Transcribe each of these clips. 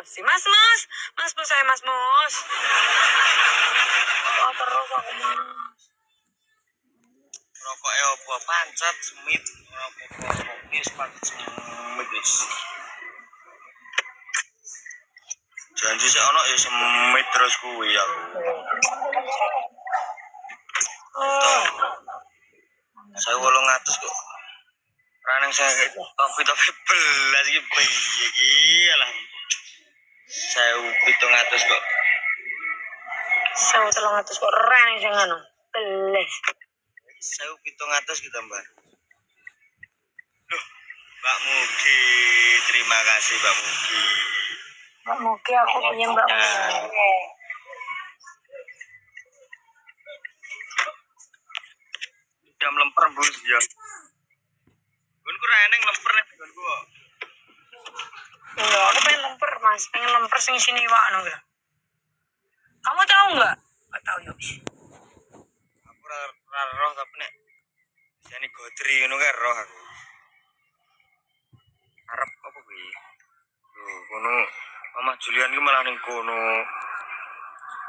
emosi. Mas Mus saya Mas Mus. Oh, terus aku Mas. Rokoknya apa pancet semit rokok kopi pancet semit wis. Janji sih ono ya semit terus kuwi aku. Oh. Saya 800 kok. Raneng saya kopi belas iki piye iki lah. Saya 700 kok. 1.300 kok reneng sing ngono. Beles. Saya 700 kita Mbak. Loh, Mbak Mugi, terima kasih Mbak Mugi. Mbak Mugi aku punya Mbak Mugi. Udah melemper bus ya. Gunku reneng lemper nek gunku. Enggak, aku pengen lemper Mas, pengen lemper sing sini wak no. Kamu tahu nggak? Nggak tahu ya bis. Aku roh tapi nek jane gotri ngono kan roh aku. Arep apa kuwi? Loh, kono Mama Julian ki malah ning kono.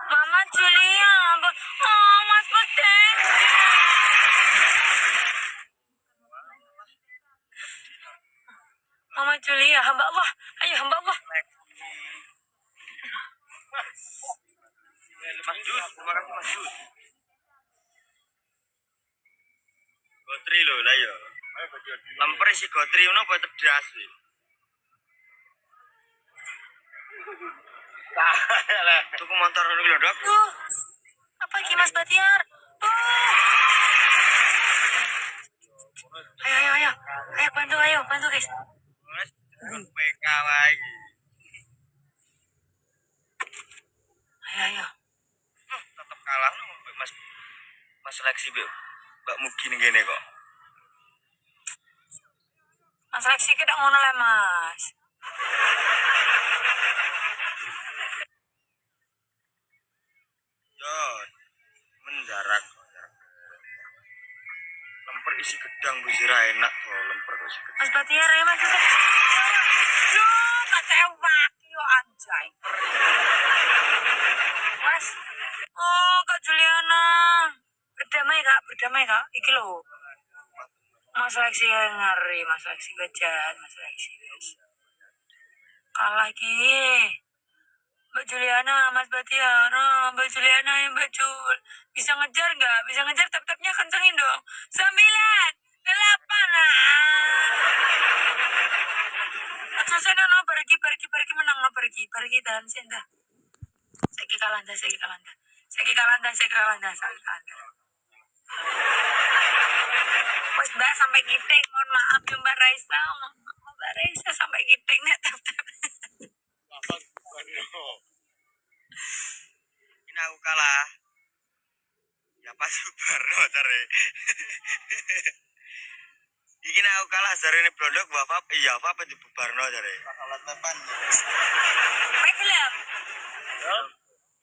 Mama Julia, oh Mas Peteng. Mama Julia, hamba Allah, ayo hamba Allah. Mas Jus, terima kasih Mas Jus. Gotri lho lah ya. Lemper isi gotri ngono apa tedas iki? Lah, tuku motor ngono lho, Dok. Apa iki Mas Batiar? Ayo, bantu guys. Mas, PK lagi. Ayo. Tetep kalah Mas seleksi Mbak Mugi ning kene kok. Mas Lexi kita ngono lah Mas. Yo, menjarak. Lemper isi gedang bujira enak tuh lemper isi gedang. Mas Batiar ya Mas. Loh, kecewa yo anjay. Mas. Oh, Kak Juliana. Berdamai Kak. Iki lho. Mas Lexi ngeri, Mas Lexi bejat, Mas Lexi. Kalah iki. Mbak Juliana, Mas Batiara, Mbak Juliana yang Mbak Jul. Bisa ngejar nggak? Bisa ngejar, tap-tapnya kencengin dong. 9, 8, Selesai no, pergi menang no, pergi dan senda. Saya kalah anda. Wes Mbak sampai giting, mohon maaf ya Mbak Raisa. Mbak Raisa sampai giting nek tap-tap. Ini aku kalah. Ya pas Subarno cari. Iki aku kalah jare ini blondok Wafap. Iya, apa di Subarno cari. Kalah tepan. Pegelem.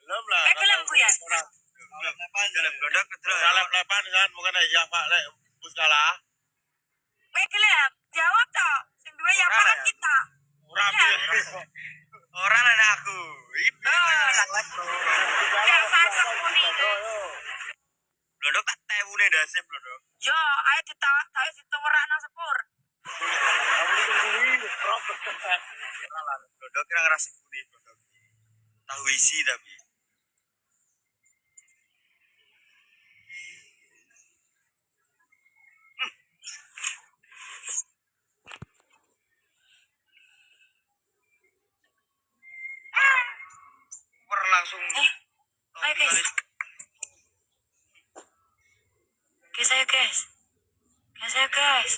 Belum lah. Pegelem Bu ya. Lepan jalan blondok terus. Lepan kan bukan ya Pak lek bus kalah. Pegelem. Jawab toh. Sing duwe ya Pak kita. Orang ada aku. Biar saya kuning. Blondok tak tewune dasep blondok. Yo, ayo ditawarakno sepur. Blondok kira ngerasa kuning blondok. Tahu isi tapi. Langsung. Ayo guys. Ayo guys.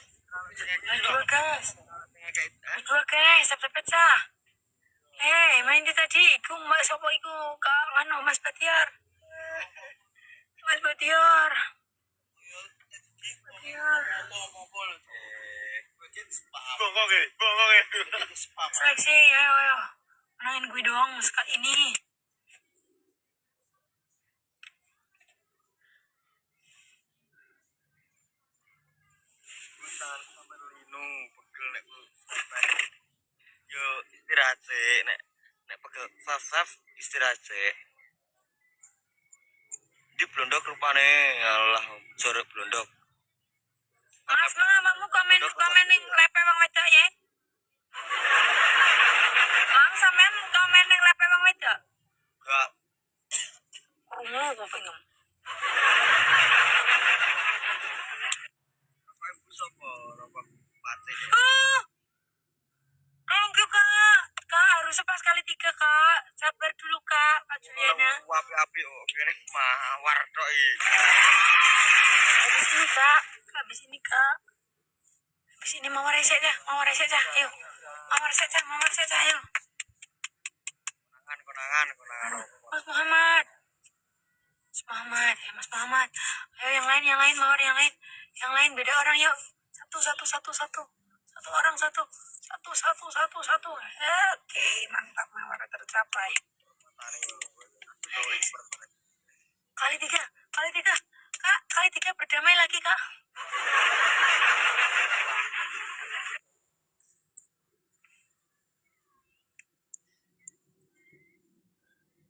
Dua guys, sampai pecah. Main di tadi, iku mbak sopo iku kak ngano Mas Batiar. Bongkok. Seleksi, ayo. Menangin gue doang sekali ini. Yo istirahat sih nek Faf istirahat sih. Di blondok rupane Allah jorok blondok. Mas mamamu komen ning lepe wong wedok ya. Mang sampean komen ning lepe wong wedok. Gak Krungu kupingem. apa ibu sapa apa pati. Thank you kak. Kak harusnya pas kali 3 kak. Sabar dulu kak Juliana. Api oh kene mawar tok iki. Habis ini kak. Habis ini kak. Habis ini mawar resek dah. Ayo. Mawar resek dah. Ayo. Konangan. Mas Muhammad. Mas Muhammad. Ayo yang lain, mawar yang lain. Yang lain beda orang yuk. Satu orang satu. Oke, mantap mawar tercapai. Kali tiga. Kak, kali 3 berdamai lagi kak.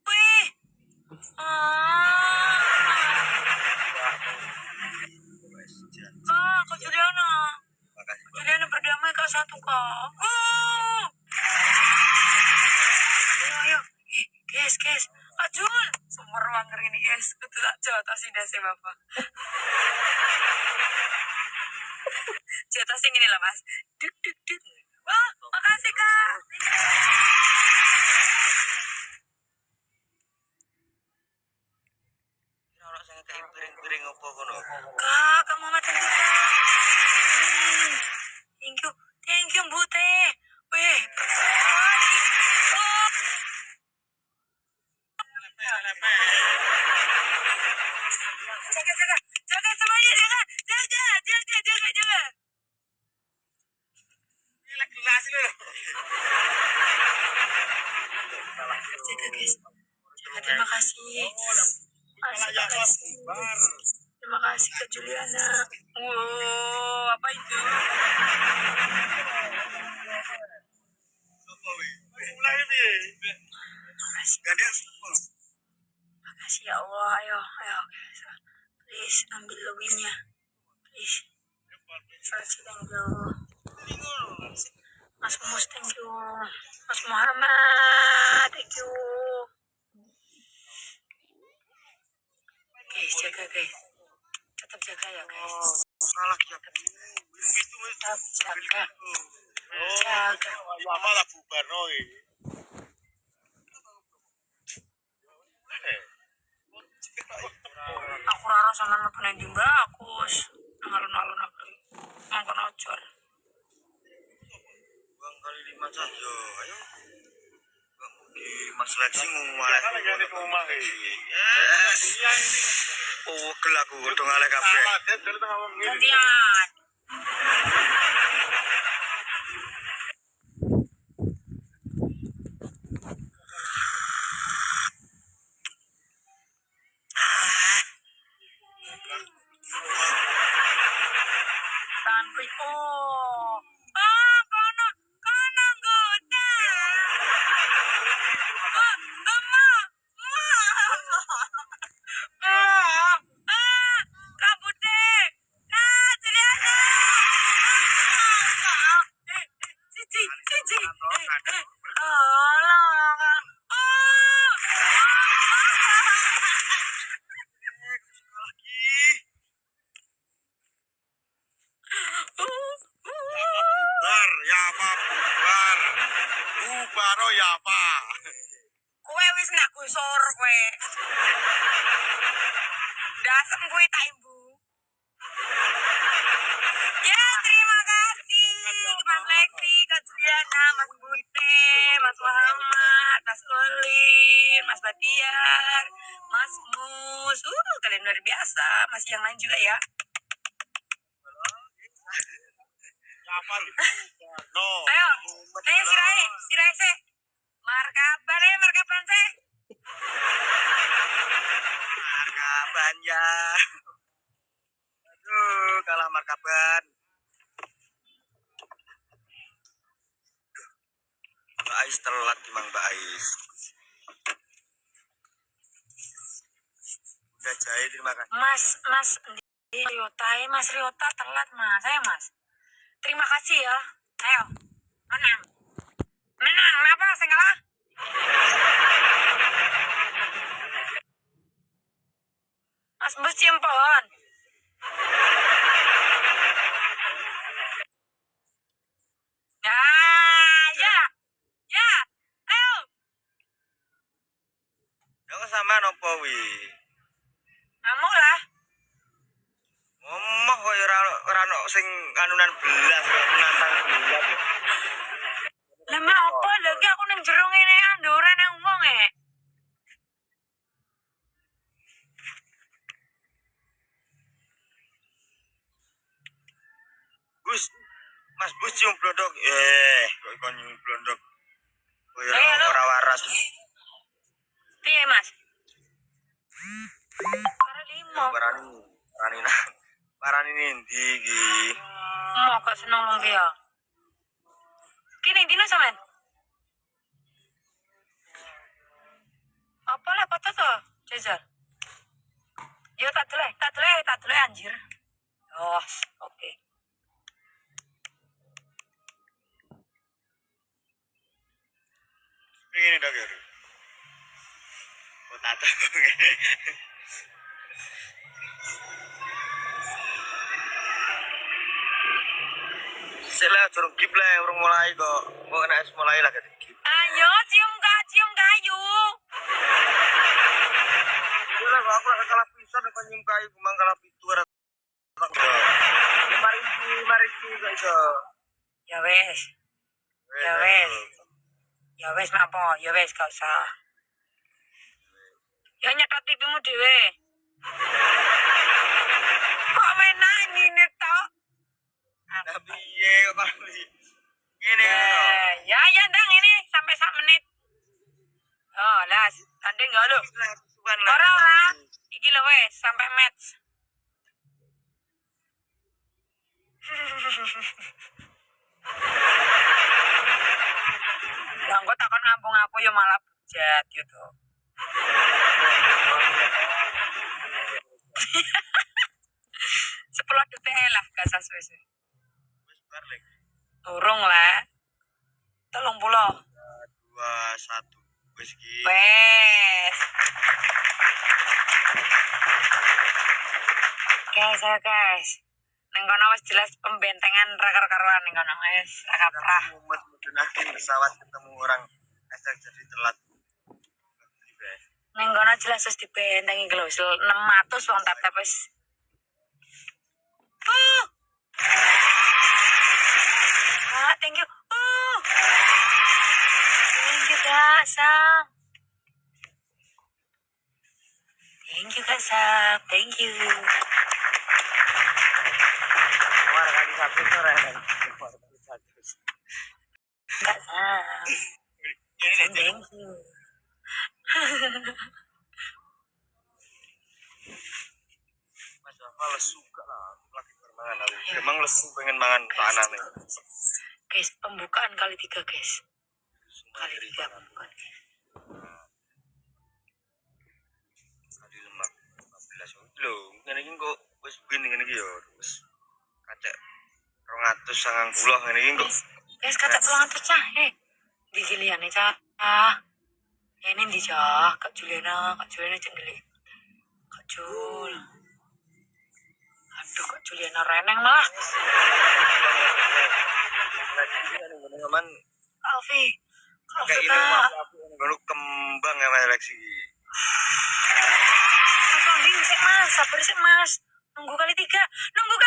Wih. Kak Juliana. Makasih Bang. Juliana berdamai kak 1 kak. Ayo. Guys. Kak Jul. Semua ruang ini guys. Betul tak jatuh sih dasi bapak. Jatuh sing ini lah mas. Duk. Wah, makasih kak. Ora sing kayak piring-piring apa kono. Kak, kamu mati kak. Thank you Bu Teh. Wih. Jaga semuanya, jaga. Ini gelas lho. Jaga guys. Terima kasih. Terima kasih Kak Juliana. Wow, apa itu? Makasih ya Allah. Ayo. Please ambil lebihnya. Please. Terima thank you. Mas Mus thank you. Mas Muhammad thank you. Guys, jaga guys. Tetap jaga ya guys. Salah ya. Tetap jaga. Jaga. Lama lah bubar oi. Aku rara sama anak penending bagus. Alun-alun aku. Makan ocor. Bang kali 5 saja. Ayo. Bang di Mas Lexi ngomong Yes. Oh, kelaku udah ngalih kabeh. Gantian. Tanpa kono gota. Kabute. Nah, Juliana. Cici. Alah. Bubar ya apa bubar. Bubar oh ya apa. Kowe wis nak gusur kowe. Dasem kuwi tak ibu. Ya, terima kasih Mas Lexi, Kak Juliana, Mas Bute, Mas Muhammad, Mas Olin, Mas Batiar, Mas Mus. Kalian luar biasa. Masih yang lain juga ya. Apa no. Ayo, nih sirai se. Markaban se. Markaban ya. Aduh, kalah markaban. Mbak Ais telat emang Mbak Ais. Udah Jai, terima kasih. Mas Riota, Mas Riota telat Mas. Ayo Mas. Terima kasih ya. Ayo. Menang. Menang. Kenapa? Saya kalah. Mas Bus cium pohon. Ya, ya. Ya. Ayo. Aku sama nopo wi. Kamu lah. Ngomong kok ora ono sing kanunan belas, nantang belas. Lama apa lagi aku nang jero ngene ora nang wong Bus, Mas Bus cium blondok. Kok kon cium blondok. Ora waras. Piye Mas? Para limo. Parani ndi iki? Mau kok seneng wong piye? Kini dino sampean. Apa lah foto tuh, Cesar? Yo tak delek anjir. Oh, oke. Ini dah biar. Oh, tato. Sila turun kibla urung mulai kok. Kok kena mulai lah kata kib. Ayo cium kayu. Sila aku lah kalah pisan apa nyium kayu kumang kalah pitu ora. Mari juga iso. Ya wes. Ya wes apa? Ya wes gak usah. Ya nyetot pipimu dhewe. Kok menak ngene tok? Tapi ye kok kali. Ini Ya ndang ini sampai 1 menit. Oh, lah tanding enggak lu? Ora. Iki lho wes sampai match. Lah kok takon ngambung aku ya malah bejat gitu. Sepuluh detik lah gak sesuai. wis bar lagi. Urung lah. 30. 2 1 wis iki. Wes. Guys. Neng kono wis jelas pembentengan rakar-karuan neng kono wis rakaprah. Mumet mudhunakin pesawat ketemu orang esek jadi telat. Neng kono jelas wis dibentengi lho, 600 wong tap-tap wis. Thank you. Thank you, Kak Sam. Thank you. Keluar kali satu sore. Kak Sam. Thank you. Mas Rafa lesu gak lah. Lagi bermangan aku. Emang lesu pengen mangan tanah nih. Guys, pembukaan kali 3 guys. Kali 3 pembukaan. Kali lemak 15 lho. Ngene iki kok wis win ngene iki ya. Wis kacek 290 ngene iki kok. Guys, kata pelangan pecah. Di giliane cah. Ini di cah. Kak Juliana cenggeli. Kak Jul. Aduh, Kak Juliana reneng malah. Aman. Alfi. Kalau Kayak ini kita aku kembang ya Mas Lexi. Mas Landing sih Mas, sabar sih Mas. Nunggu kali 3. Kali 3.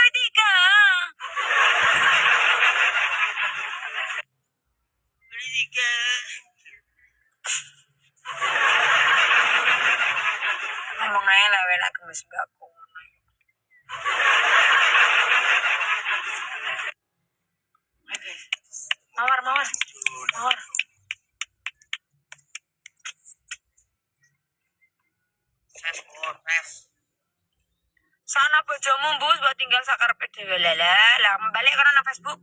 Ngomong aja lah, enak gemes mbakku. Oke. Mawar. Ses. Sana bojomu mbus buat tinggal sakarepe dhewe lele. Lah balik karena nang Facebook.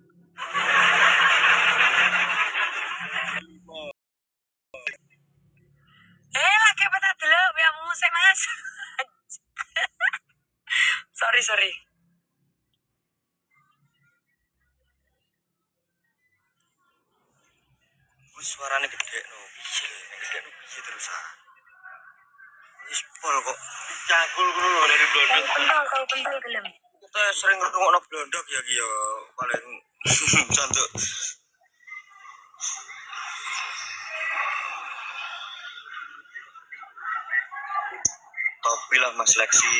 Lagi apa tak delok ya musik Mas. sorry. Wis suarane gede no. Piye lho, nek gede no piye terus ah. Wis pol kok cangkul ngono lho dari blondok. Kau kental gelem. Kita sering ngrungokno blondok ya ki ya paling cantik. Topi lah Mas Lexi.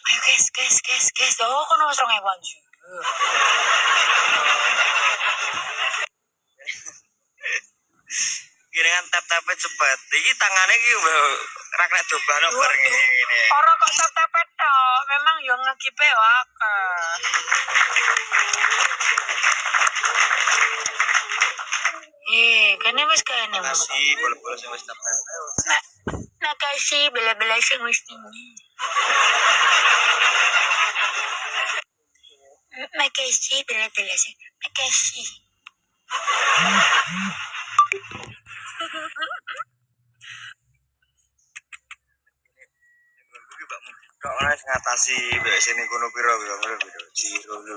Ayo guys. Oh, kono wis 2000 anjir. Kira kan tap-tapnya cepet. Iki tangane iki ra kena dobano bareng ngene. Ora kok tap-tapet tok, memang yo ngekipe akeh. Kene wis kene. Makasih bola-bola sing wis tap. Makasih bela-bela sing wis ini. Makasih bela-bela sing. Makasih. Kok ora ngatasi mbek sini kono piro Ciro lho.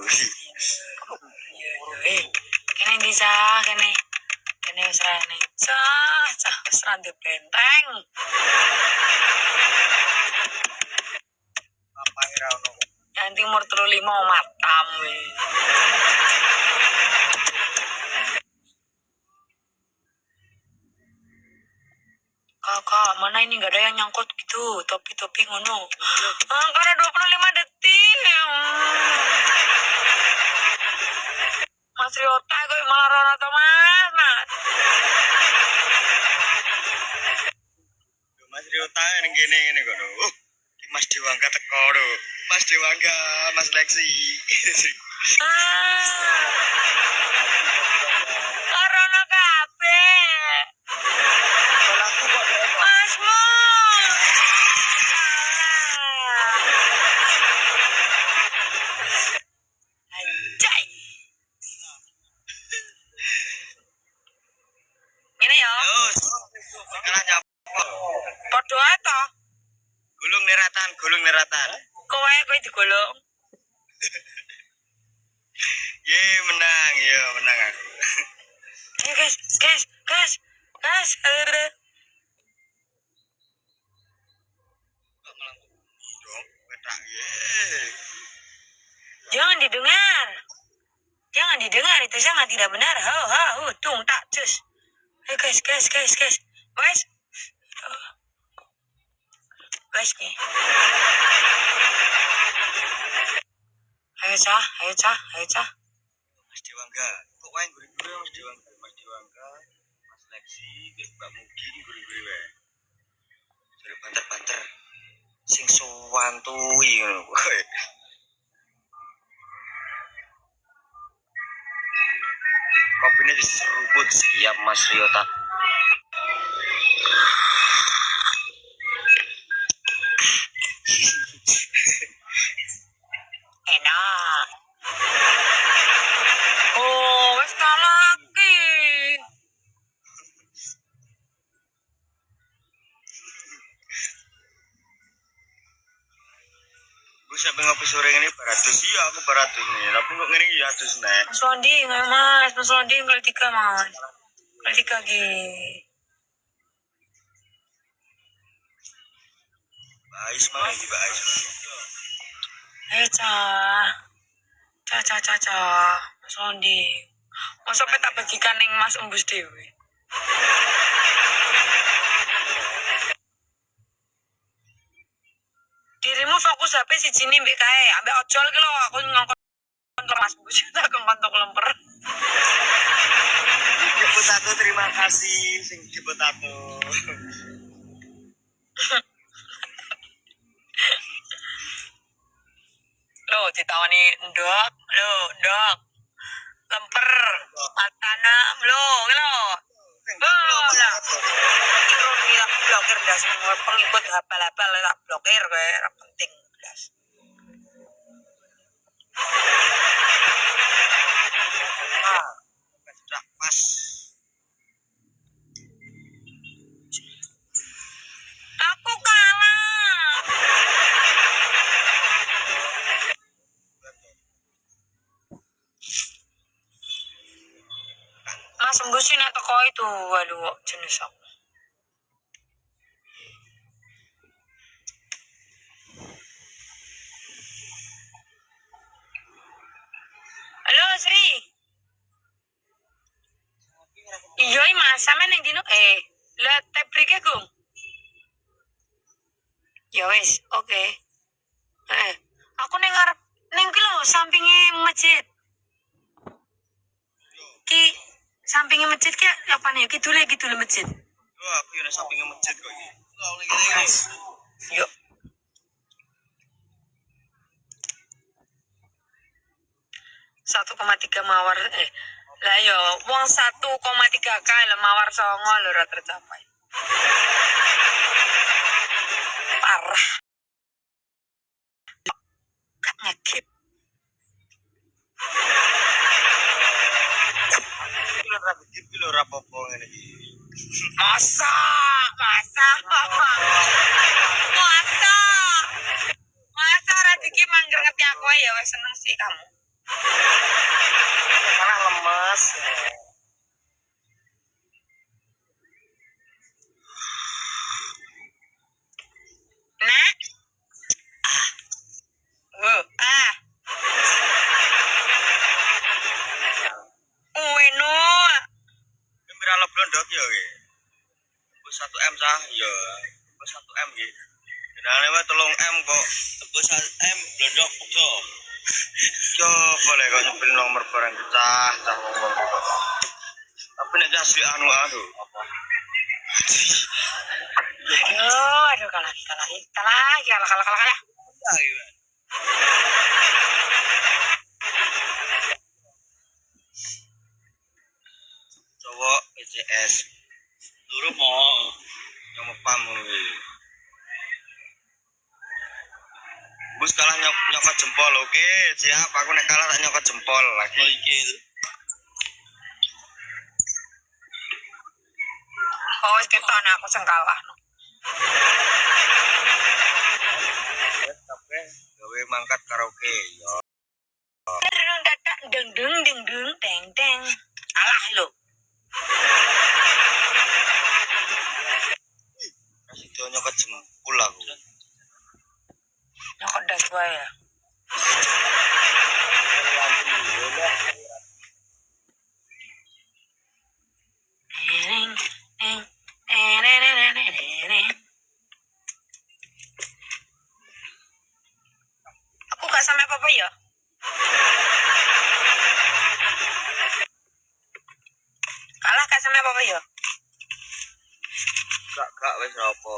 Kene bisa kene. Kene wis rene. Cah wis randhe benteng. Apa ora ono. Yang timur 35 matam. Kakak, mana ini gak ada yang nyangkut gitu, topi-topi ngono. Karena 25 detik. Mas Riota kok malah rono to Mas. Mas Riota ning kene ngene kono. Mas Dewangga teko lho. Mas Dewangga, Mas Lexi. Corona kabeh. Balaku kok Masmu. Anjay. Ini ya. sekarang nyapa. Podo ato. Gulung neratan. Kowe digolong. Menang aku. Ayo guys. Dong, petak Jangan didengar, itu sangat tidak benar. Tung tak cus. Ayo guys. Guys nih. Ayo cah. Mas Dewangga, kok wae guri-guri Mas Dewangga, Mas Lexi, Mbak Mugi guri-guri wae. Jare banter-banter. Sing sowantui ngono kowe. Kopine diseruput siap Mas Riota. Enak. Oh, wes lagi. Gue sampai ngopi sore ini baratus, iya aku baratus nih, tapi kok ngene iki atus nek. Mas Londi nggak Mas Londi kali 3 Mas. Kali 3 lagi. Bais mana iki bais. Ayo cah. Mas Londi. Mas sampai tak bagikan ning Mas Embus dewe. Dirimu fokus HP si Jini mbek kae, ambek ojol ki lho aku ngongkon Mas Embus tak kontok lemper. Jemput aku terima kasih sing jemput aku. Lo ditawani ndok. Lemper, tanam lo. Blokir dah semua pengikut hafal-hafal tak blokir kowe ora penting blas. sembuh sih nek teko itu. Waduh, jenis aku. Halo Sri. Iya, Mas, sampe ning dino lah tep brike, Gung. Ya wis, oke. Aku ning ngarep ning ki lho sampinge masjid. Ki sampinge masjid ki apa nih? Kidule masjid. Oh, aku yang sampingnya masjid kok ini. Mas. Yuk. Satu koma tiga mawar lah yo wong 1,3 k lah mawar songo lho ora tercapai. Parah. Gak ngekip. Lho ra bedit ki lho ra apa-apa ngene iki. Masa. Masa Radiki mangger ngerti aku ya wes seneng sih kamu. Malah lemes. Nak. Weno. Pira lo blondok ya ki. Tebus 1 M sah ya. Tebus 1 M ki. Kenane wae 3 M kok. Tebus 1 M blondok uga. Yo boleh kok nyebel nomor barang cah ngomong kok. Tapi nek asli anu apa? Aduh, kalah. Cowok PCS. Turu mau nyomot pamu iki. Bus kalah nyokot jempol, oke. Siap, aku nek kalah tak nyokot jempol lagi. Oh, iki. Oh, wis keton aku sing kalah. Tapi gawe mangkat karaoke ya. Deng. Alah lo. Kasih do nyokot jempol aku. Nyokot das wae ya. Aku gak sampe apa-apa ya. Kalah gak sampe apa-apa ya. Gak wis apa.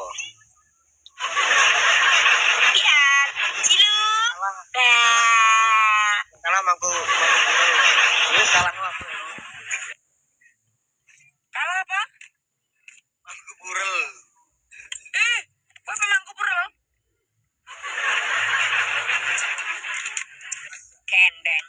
Lihat, cilu. Dah. Kalah mangku. Wis kalah aku. Kalah apa? Aku burel. Kok memang kupurel? Kendeng.